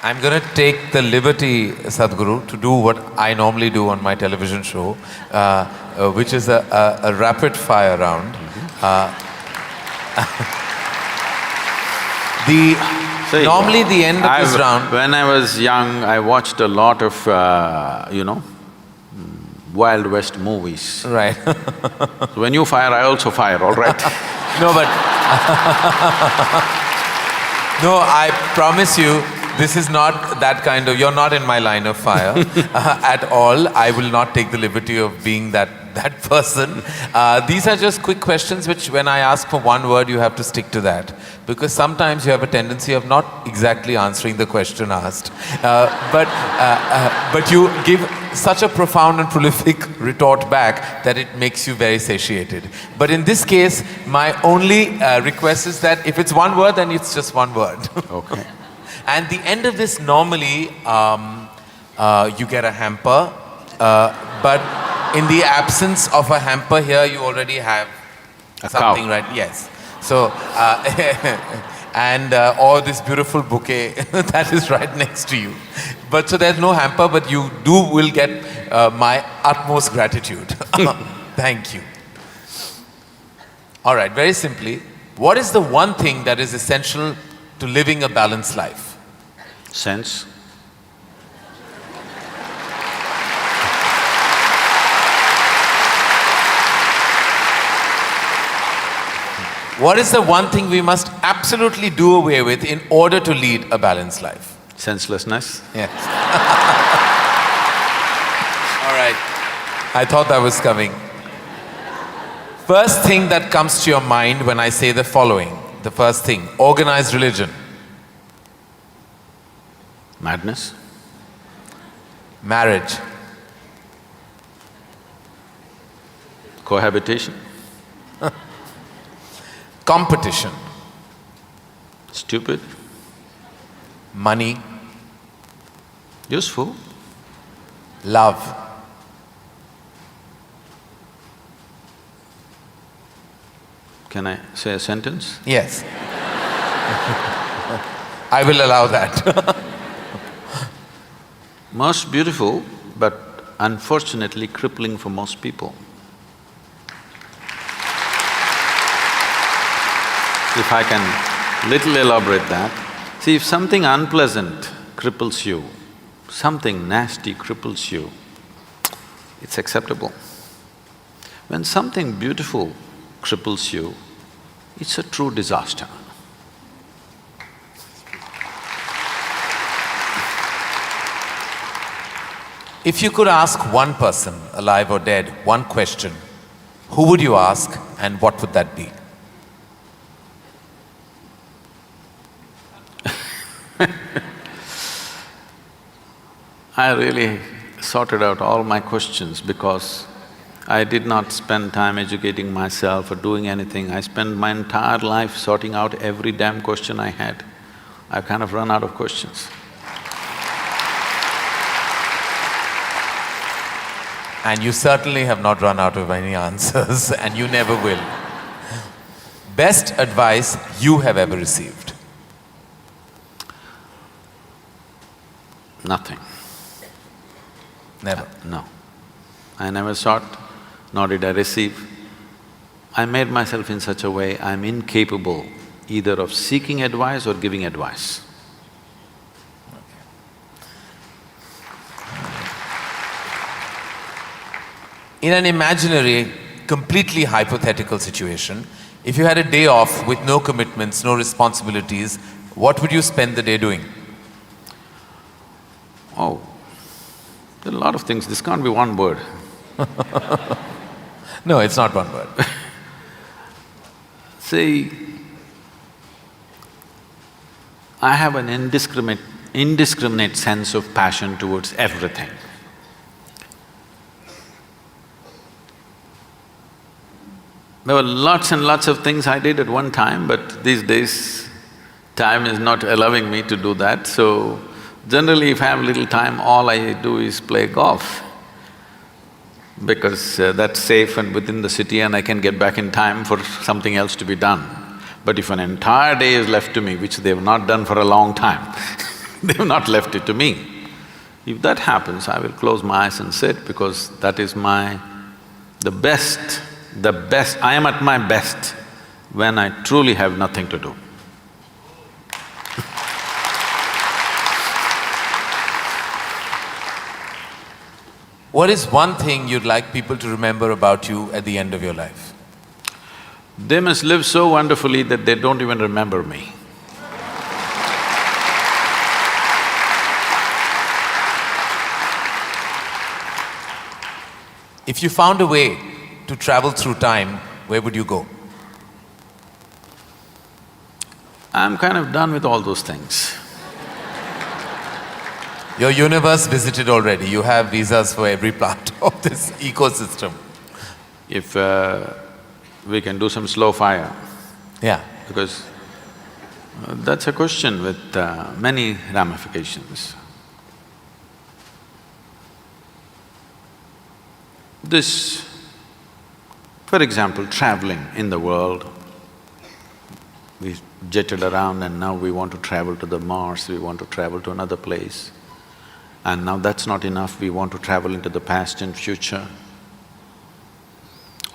I'm going to take the liberty, Sadhguru, to do what I normally do on my television show, which is a rapid fire round. Normally the end of this round… When I was young, I watched a lot of, Wild West movies. Right. So when you fire, I also fire, all right? No, but no, I promise you, this is not that kind of… You're not in my line of fire at all. I will not take the liberty of being that person. These are just quick questions which when I ask for one word, you have to stick to that. Because sometimes you have a tendency of not exactly answering the question asked. But you give such a profound and prolific retort back that it makes you very satiated. But in this case, my only request is that if it's one word, then it's just one word. Okay. And the end of this, normally, you get a hamper, but in the absence of a hamper here, you already have something, right? Yes. So, or this beautiful bouquet that is right next to you. But so there's no hamper, but you will get my utmost gratitude. Thank you. All right, very simply, what is the one thing that is essential to living a balanced life? Sense. What is the one thing we must absolutely do away with in order to lead a balanced life? Senselessness. Yes. All right. I thought that was coming. First thing that comes to your mind when I say the following, the first thing, organized religion. Madness. Marriage. Cohabitation. Competition. Stupid. Money. Useful. Love. Can I say a sentence? Yes. I will allow that. Most beautiful, but unfortunately crippling for most people. If I can little elaborate that, see, if something unpleasant cripples you, something nasty cripples you, it's acceptable. When something beautiful cripples you, it's a true disaster. If you could ask one person, alive or dead, one question, who would you ask and what would that be? I really sorted out all my questions because I did not spend time educating myself or doing anything. I spent my entire life sorting out every damn question I had. I've kind of run out of questions. And you certainly have not run out of any answers and you never will. Best advice you have ever received? Nothing. Never? No. I never sought, nor did I receive. I made myself in such a way I'm incapable either of seeking advice or giving advice. In an imaginary, completely hypothetical situation, if you had a day off with no commitments, no responsibilities, what would you spend the day doing? Oh, there are a lot of things, this can't be one word. No, it's not one word. See, I have an indiscriminate sense of passion towards everything. There were lots and lots of things I did at one time, but these days, time is not allowing me to do that, so generally if I have little time, all I do is play golf. Because that's safe and within the city and I can get back in time for something else to be done. But if an entire day is left to me, which they've not done for a long time, They've not left it to me. If that happens, I will close my eyes and sit because that is the best, I am at my best when I truly have nothing to do. What is one thing you'd like people to remember about you at the end of your life? They must live so wonderfully that they don't even remember me. If you found a way to travel through time, where would you go? I'm kind of done with all those things. Your universe visited already, you have visas for every part of this ecosystem. If we can do some slow fire, Yeah. because that's a question with many ramifications. This, for example, traveling in the world, we jetted around and now we want to travel to the Mars, we want to travel to another place. And now that's not enough, we want to travel into the past and future.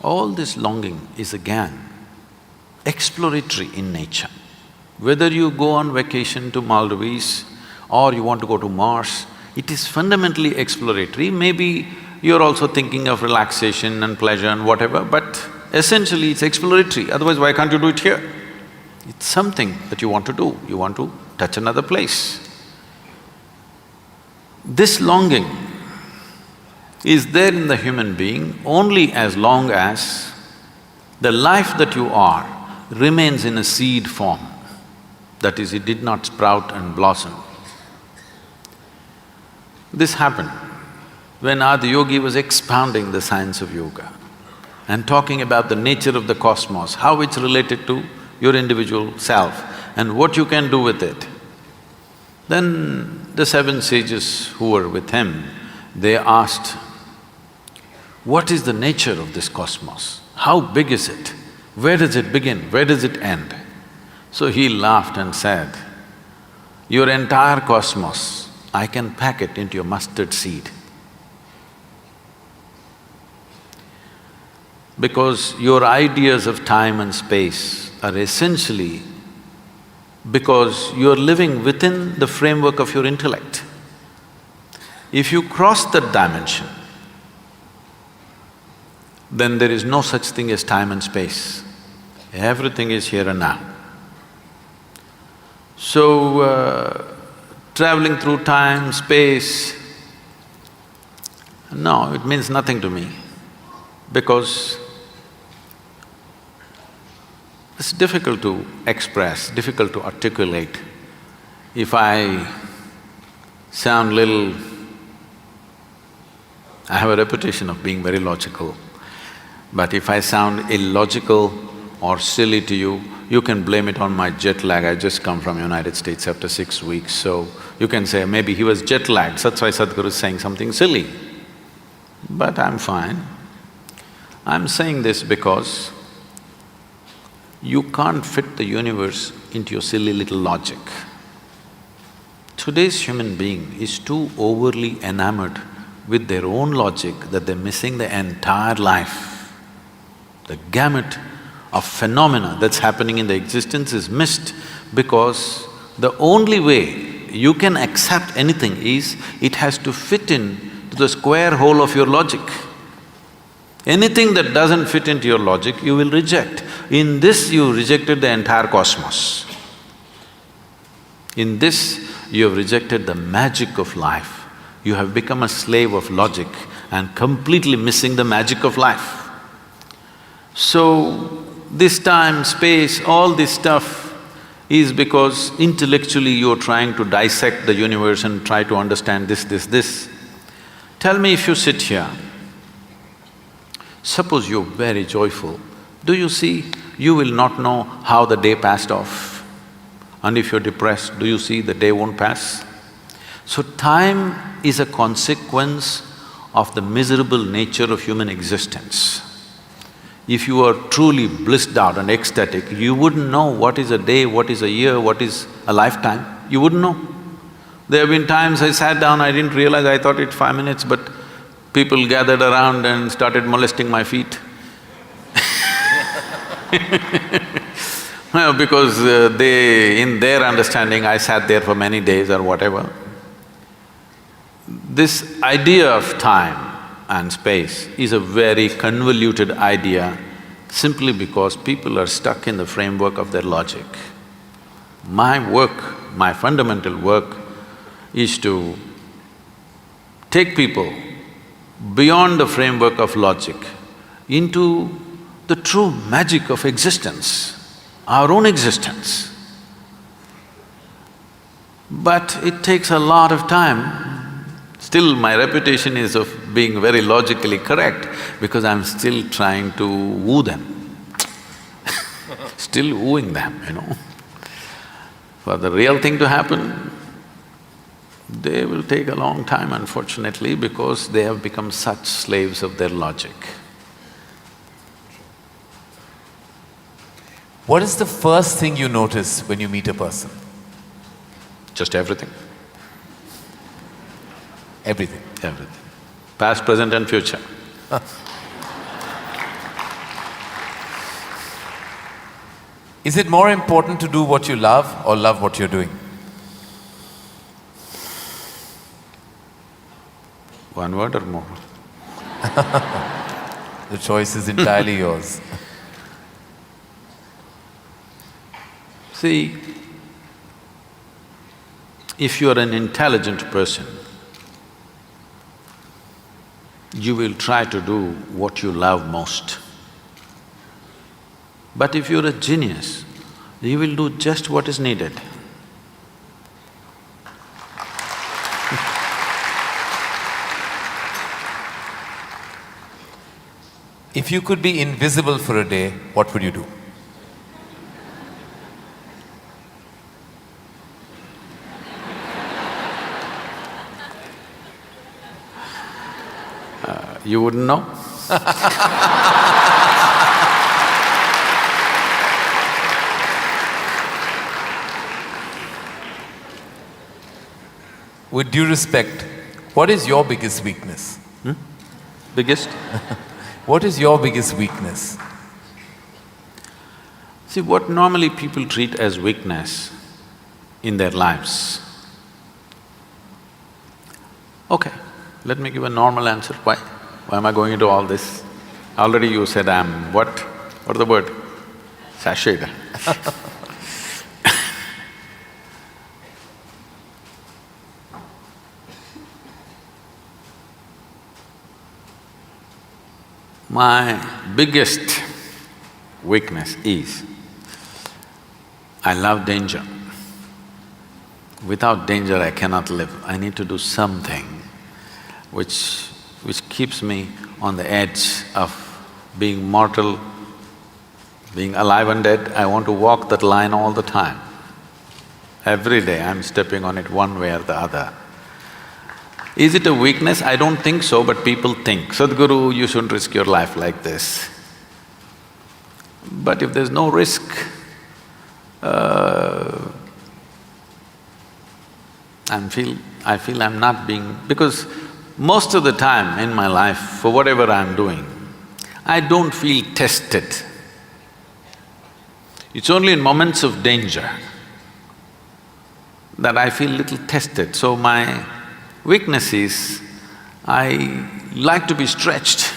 All this longing is again exploratory in nature. Whether you go on vacation to Maldives or you want to go to Mars, it is fundamentally exploratory. Maybe you're also thinking of relaxation and pleasure and whatever, but essentially it's exploratory, otherwise why can't you do it here? It's something that you want to do, you want to touch another place. This longing is there in the human being only as long as the life that you are remains in a seed form. That is, it did not sprout and blossom. This happened when Adiyogi was expounding the science of yoga and talking about the nature of the cosmos, how it's related to your individual self and what you can do with it. Then the seven sages who were with him, they asked, what is the nature of this cosmos? How big is it? Where does it begin? Where does it end? So he laughed and said, your entire cosmos, I can pack it into a mustard seed. Because your ideas of time and space are essentially because you're living within the framework of your intellect. If you cross that dimension, then there is no such thing as time and space. Everything is here and now. So, traveling through time, space, no, it means nothing to me because it's difficult to express, difficult to articulate. If I sound little… I have a reputation of being very logical, but if I sound illogical or silly to you, you can blame it on my jet lag. I just come from United States after 6 weeks, so you can say, maybe he was jet lagged, that's why Sadhguru is saying something silly. But I'm fine. I'm saying this because you can't fit the universe into your silly little logic. Today's human being is too overly enamored with their own logic that they're missing the entire life. The gamut of phenomena that's happening in the existence is missed because the only way you can accept anything is it has to fit in to the square hole of your logic. Anything that doesn't fit into your logic, you will reject. In this, you rejected the entire cosmos. In this, you have rejected the magic of life. You have become a slave of logic and completely missing the magic of life. So, this time, space, all this stuff is because intellectually you're trying to dissect the universe and try to understand this. Tell me, if you sit here, suppose you're very joyful, do you see, you will not know how the day passed off. And if you're depressed, do you see the day won't pass? So time is a consequence of the miserable nature of human existence. If you are truly blissed out and ecstatic, you wouldn't know what is a day, what is a year, what is a lifetime, you wouldn't know. There have been times I sat down, I didn't realize, I thought it's 5 minutes, but people gathered around and started molesting my feet. Well, because in their understanding, I sat there for many days or whatever. This idea of time and space is a very convoluted idea simply because people are stuck in the framework of their logic. My work, my fundamental work is to take people beyond the framework of logic into the true magic of existence, our own existence. But it takes a lot of time. Still, my reputation is of being very logically correct because I'm still trying to woo them still wooing them, you know. For the real thing to happen, they will take a long time, unfortunately, because they have become such slaves of their logic. What is the first thing you notice when you meet a person? Just everything. Everything. Everything. Past, present and future. Is it more important to do what you love or love what you're doing? One word or more? The choice is entirely yours. See, if you are an intelligent person, you will try to do what you love most. But if you're a genius, you will do just what is needed. If you could be invisible for a day, what would you do? You wouldn't know? With due respect, what is your biggest weakness? Biggest? What is your biggest weakness? See, what normally people treat as weakness in their lives. Okay, let me give a normal answer. Why? Why am I going into all this? Already you said I'm what? What is the word? Sashayed. My biggest weakness is, I love danger. Without danger I cannot live. I need to do something which keeps me on the edge of being mortal, being alive and dead. I want to walk that line all the time. Every day I'm stepping on it one way or the other. Is it a weakness? I don't think so, but people think, Sadhguru, you shouldn't risk your life like this. But if there's no risk, I feel I'm not being… because most of the time in my life, for whatever I'm doing, I don't feel tested. It's only in moments of danger that I feel little tested. So my weakness is, I like to be stretched,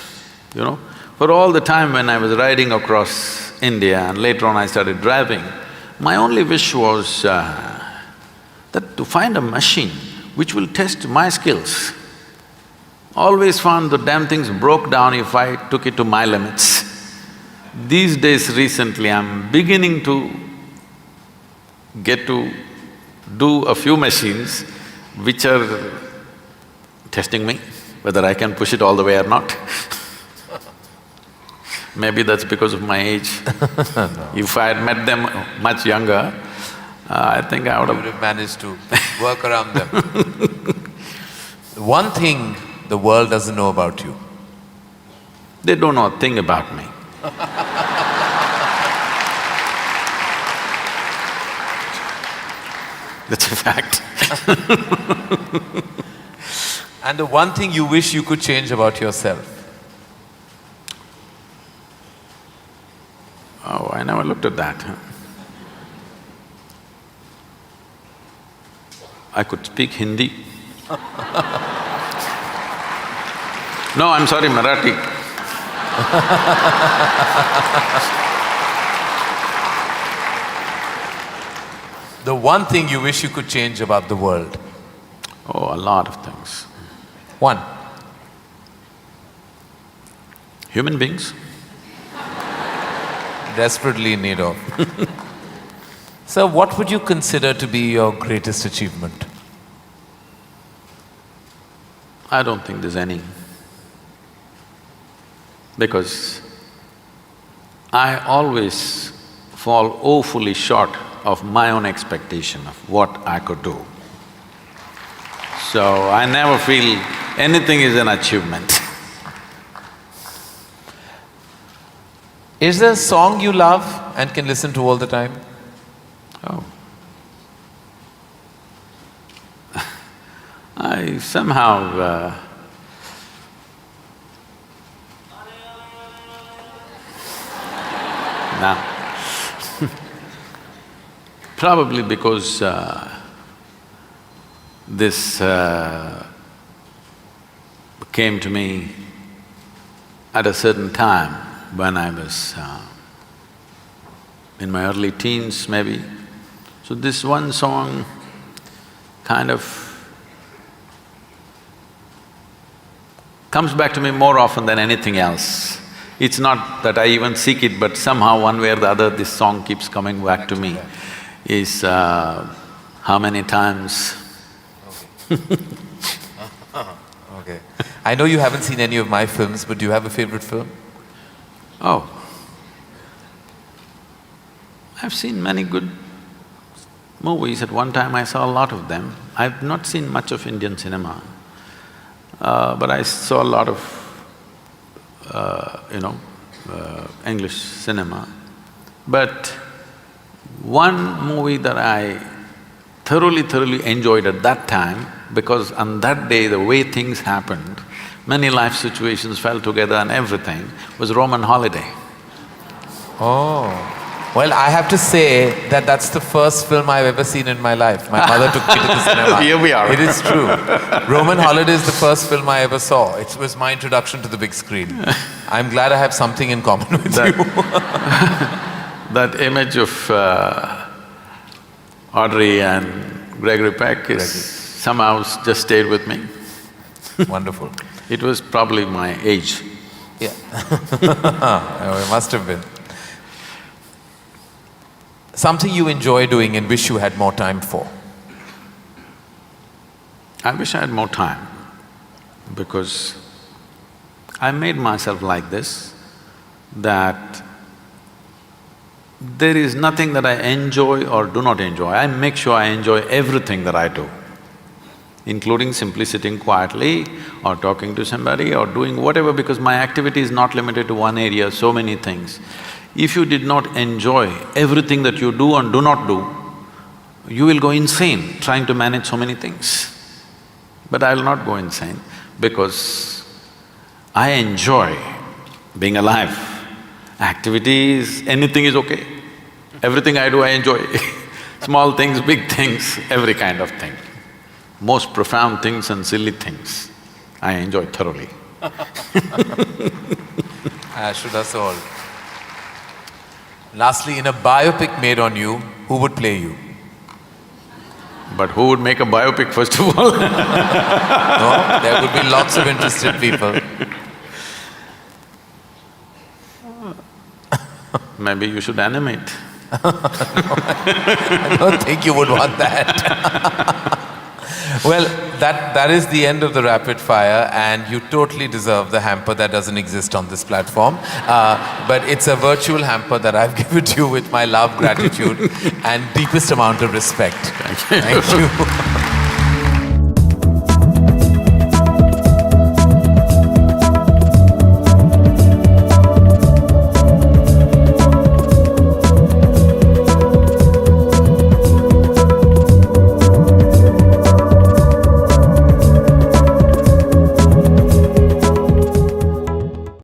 you know. For all the time when I was riding across India and later on I started driving, my only wish was that to find a machine which will test my skills. Always found the damn things broke down if I took it to my limits. These days recently I'm beginning to get to do a few machines which are testing me, whether I can push it all the way or not. Maybe that's because of my age. No. If I had met them much younger, I think I would You would have managed to work around them. One thing the world doesn't know about you. They don't know a thing about me. That's a fact. And the one thing you wish you could change about yourself? Oh, I never looked at that. I could speak Hindi. No, I'm sorry, Marathi. The one thing you wish you could change about the world? Oh, a lot of things. One. Human beings. Desperately in need of. So what would you consider to be your greatest achievement? I don't think there's any. Because I always fall woefully short of my own expectation of what I could do. So I never feel anything is an achievement. Is there a song you love and can listen to all the time? Oh. I somehow nah. Probably because this came to me at a certain time when I was in my early teens maybe. So this one song kind of comes back to me more often than anything else. It's not that I even seek it, but somehow one way or the other this song keeps coming back to me. Is how many times Okay. I know you haven't seen any of my films, but do you have a favorite film? Oh, I've seen many good movies. At one time I saw a lot of them. I've not seen much of Indian cinema, but I saw a lot of, English cinema. But one movie that I thoroughly enjoyed at that time, because on that day the way things happened, many life situations fell together and everything, was Roman Holiday. Oh. Well, I have to say that that's the first film I've ever seen in my life. My mother took me to the cinema. Here we are. It is true. Roman Holiday is the first film I ever saw. It was my introduction to the big screen. I'm glad I have something in common with you. That image of Audrey and Gregory Peck is somehow just stayed with me. Wonderful. It was probably my age. Yeah. Oh, it must have been. Something you enjoy doing and wish you had more time for? I wish I had more time, because I made myself like this, that there is nothing that I enjoy or do not enjoy. I make sure I enjoy everything that I do, including simply sitting quietly or talking to somebody or doing whatever, because my activity is not limited to one area, so many things. If you did not enjoy everything that you do and do not do, you will go insane trying to manage so many things. But I will not go insane, because I enjoy being alive. Activities, anything is okay. Everything I do, I enjoy. Small things, big things, every kind of thing. Most profound things and silly things, I enjoy thoroughly. Should us all. Lastly, in a biopic made on you, who would play you? But who would make a biopic first of all? No, there would be lots of interested people. Maybe you should animate. I don't think you would want that. Well, that is the end of the rapid fire, and you totally deserve the hamper that doesn't exist on this platform. But it's a virtual hamper that I've given to you with my love, gratitude and deepest amount of respect. Thank you.